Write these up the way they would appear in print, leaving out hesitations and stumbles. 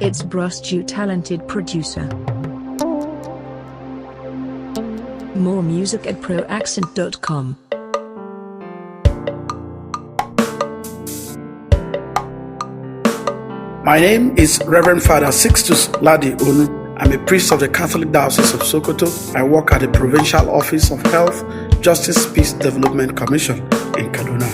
It's Brustu, talented producer. More music at proaccent.com. My name is Reverend Father Sixtus Ladi Onu. I'm a priest of the Catholic Diocese of Sokoto. I work at the Provincial Office of Health, Justice, Peace Development Commission in Kaduna.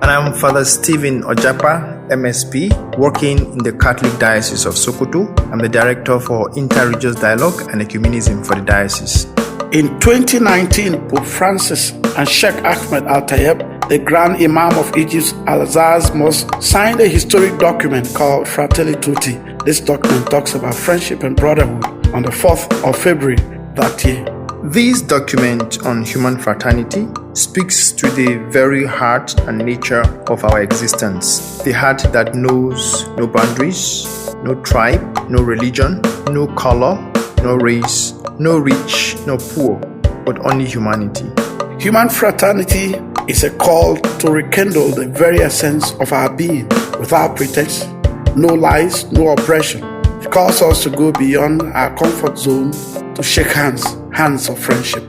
And I'm Father Stephen Ojapa, MSP, working in the Catholic Diocese of Sokoto. I'm the Director for Inter-Religious Dialogue and Ecumenism for the diocese. In 2019, Pope Francis and Sheikh Ahmed Al-Tayeb, the Grand Imam of Egypt's Al-Azhar Mosque, signed a historic document called Fratelli Tutti. This document talks about friendship and brotherhood on the 4th of February that year. This document on human fraternity speaks to the very heart and nature of our existence. The heart that knows no boundaries, no tribe, no religion, no color, no race, no rich, no poor, but only humanity. Human fraternity is a call to rekindle the very essence of our being without pretext, no lies, no oppression. It calls us to go beyond our comfort zone to shake hands of friendship.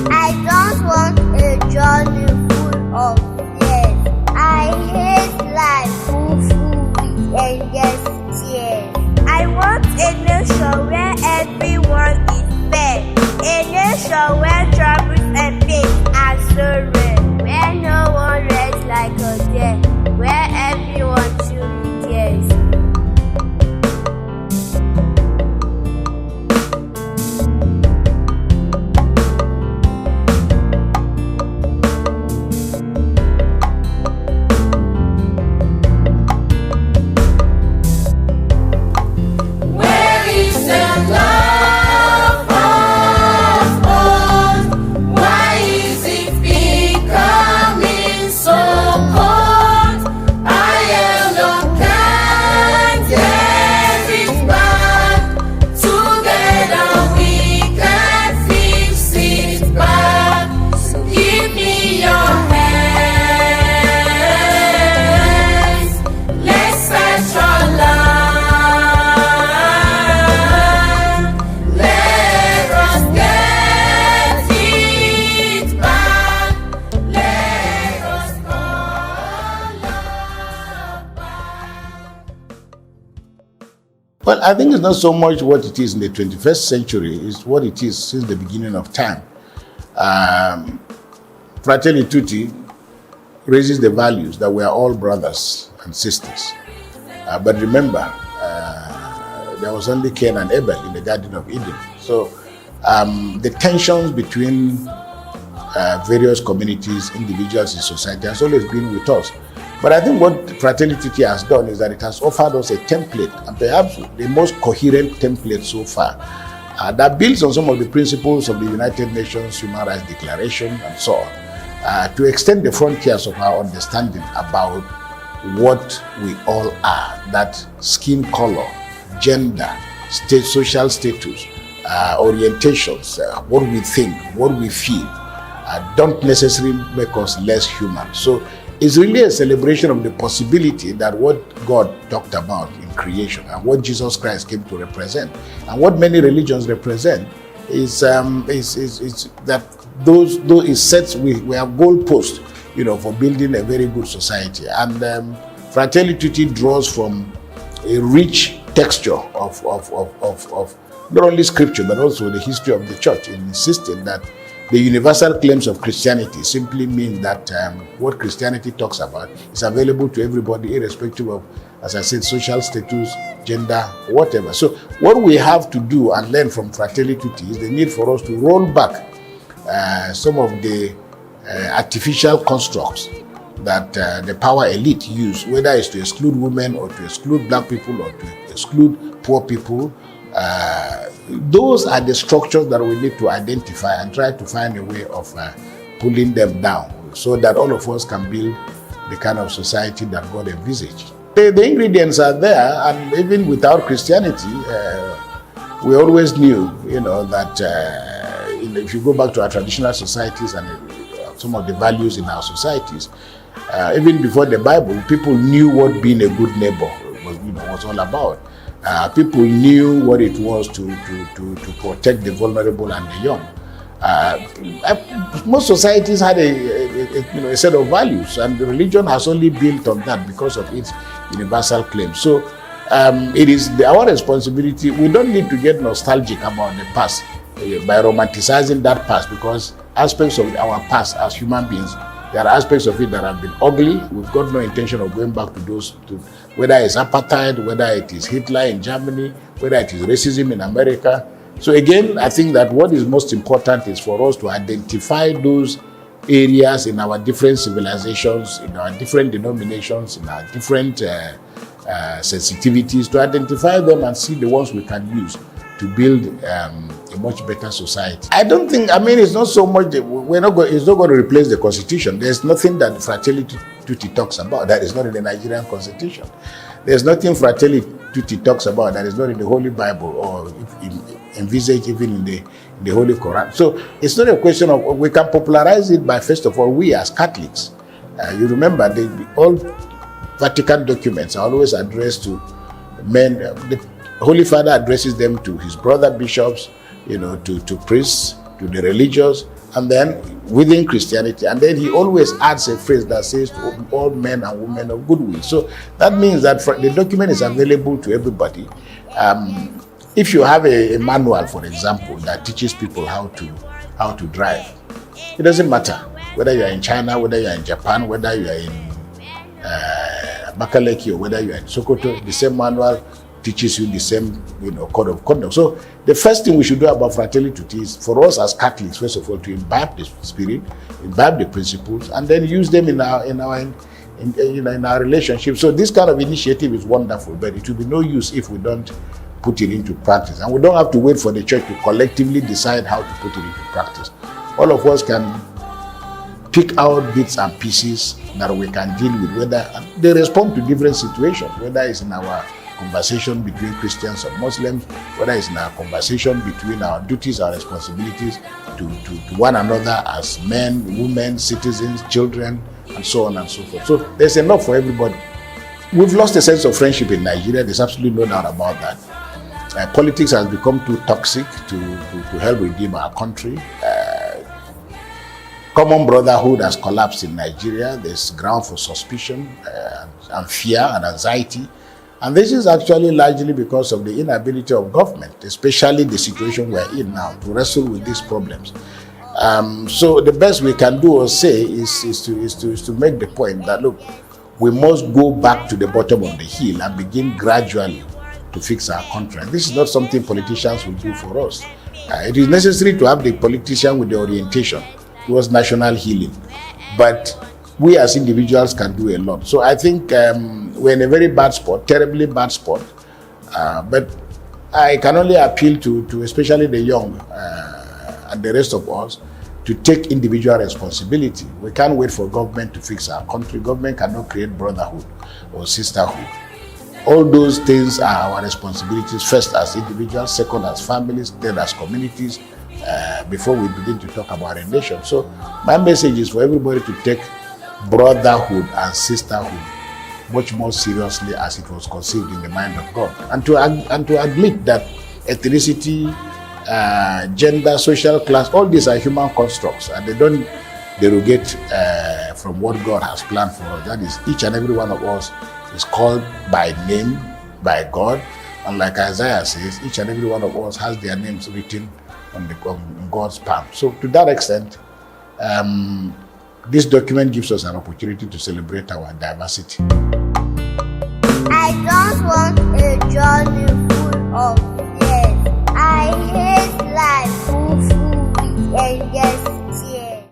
I don't want journey full of fears. I hate life full with endless tears. I want a nation where everyone is fair, a nation where troubles and pain are so rare, where no one rests like a deer, where everyone truly cares. Well, I think it's not so much what it is in the 21st century, it's what it is since the beginning of time. Fratelli Tutti raises the values that we are all brothers and sisters. But remember, there was only Cain and Abel in the Garden of Eden. So the tensions between various communities, individuals in society has always been with us. But I think what Fratelli Tutti has done is that it has offered us a template, and perhaps the most coherent template so far, that builds on some of the principles of the United Nations Human Rights Declaration and so on, to extend the frontiers of our understanding about what we all are, that skin color, gender, social status, orientations, what we think, what we feel, don't necessarily make us less human. So it's really a celebration of the possibility that what God talked about in creation and what Jesus Christ came to represent and what many religions represent is that those it sets we have goalposts, for building a very good society. And Fratelli Tutti draws from a rich texture of not only scripture but also the history of the church, in insisting that the universal claims of Christianity simply mean that what Christianity talks about is available to everybody, irrespective of, as I said, social status, gender, whatever. So what we have to do and learn from Fratelli Tutti is the need for us to roll back some of the artificial constructs that the power elite use, whether it's to exclude women or to exclude black people or to exclude poor people. Those are the structures that we need to identify and try to find a way of pulling them down so that all of us can build the kind of society that God envisaged. The ingredients are there, and even without Christianity, we always knew, that if you go back to our traditional societies and some of the values in our societies, even before the Bible, people knew what being a good neighbor was all about. People knew what it was to protect the vulnerable and the young. Most societies had a set of values, and the religion has only built on that because of its universal claim. So it is our responsibility. We don't need to get nostalgic about the past by romanticizing that past, because aspects of our past as human beings, there are aspects of it that have been ugly. We've got no intention of going back to those, whether it's apartheid, whether it is Hitler in Germany, whether it is racism in America. So again, I think that what is most important is for us to identify those areas in our different civilizations, in our different denominations, in our different sensitivities, to identify them and see the ones we can use to build a much better society. I don't think, it's not so much, it's not going to replace the Constitution. There's nothing that Fratelli Tutti talks about that is not in the Nigerian Constitution. There's nothing Fratelli Tutti talks about that is not in the Holy Bible or envisaged even in the Holy Quran. So it's not a question of, we can popularize it by, first of all, we as Catholics. You remember, all Vatican documents are always addressed to men. The Holy Father addresses them to his brother bishops, to priests, to the religious, and then within Christianity. And then he always adds a phrase that says to all men and women of goodwill. So that means that the document is available to everybody. If you have a manual, for example, that teaches people how to drive, it doesn't matter whether you are in China, whether you are in Japan, whether you are in Makaleki, or whether you are in Sokoto, the same manual teaches you the same, code of conduct. So the first thing we should do about Fratelli Tutti is for us as Catholics, first of all, to imbibe the spirit, imbibe the principles, and then use them in our relationship. So this kind of initiative is wonderful, but it will be no use if we don't put it into practice. And we don't have to wait for the church to collectively decide how to put it into practice. All of us can pick out bits and pieces that we can deal with, whether they respond to different situations, whether it's in our conversation between Christians and Muslims, whether it's in our conversation between our duties, our responsibilities to one another as men, women, citizens, children, and so on and so forth. So there's enough for everybody. We've lost a sense of friendship in Nigeria. There's absolutely no doubt about that. Politics has become too toxic to help redeem our country. Common brotherhood has collapsed in Nigeria. There's ground for suspicion and fear and anxiety. And this is actually largely because of the inability of government, especially the situation we're in now, to wrestle with these problems. So the best we can do or say is to make the point that, look, we must go back to the bottom of the hill and begin gradually to fix our country. And this is not something politicians will do for us. It is necessary to have the politician with the orientation towards national healing. But we as individuals can do a lot. So I think we're in a very bad spot, terribly bad spot. But I can only appeal to especially the young and the rest of us to take individual responsibility. We can't wait for government to fix our country. Government cannot create brotherhood or sisterhood. All those things are our responsibilities, first as individuals, second as families, then as communities, before we begin to talk about a nation. So my message is for everybody to take brotherhood and sisterhood much more seriously as it was conceived in the mind of God, and to admit that ethnicity, gender, social class, all these are human constructs, and they don't derogate from what God has planned for us. That is, each and every one of us is called by name by God, and like Isaiah says, each and every one of us has their names written on God's palm. So to that extent, this document gives us an opportunity to celebrate our diversity. I don't want a journey full of fears. I hate life full with endless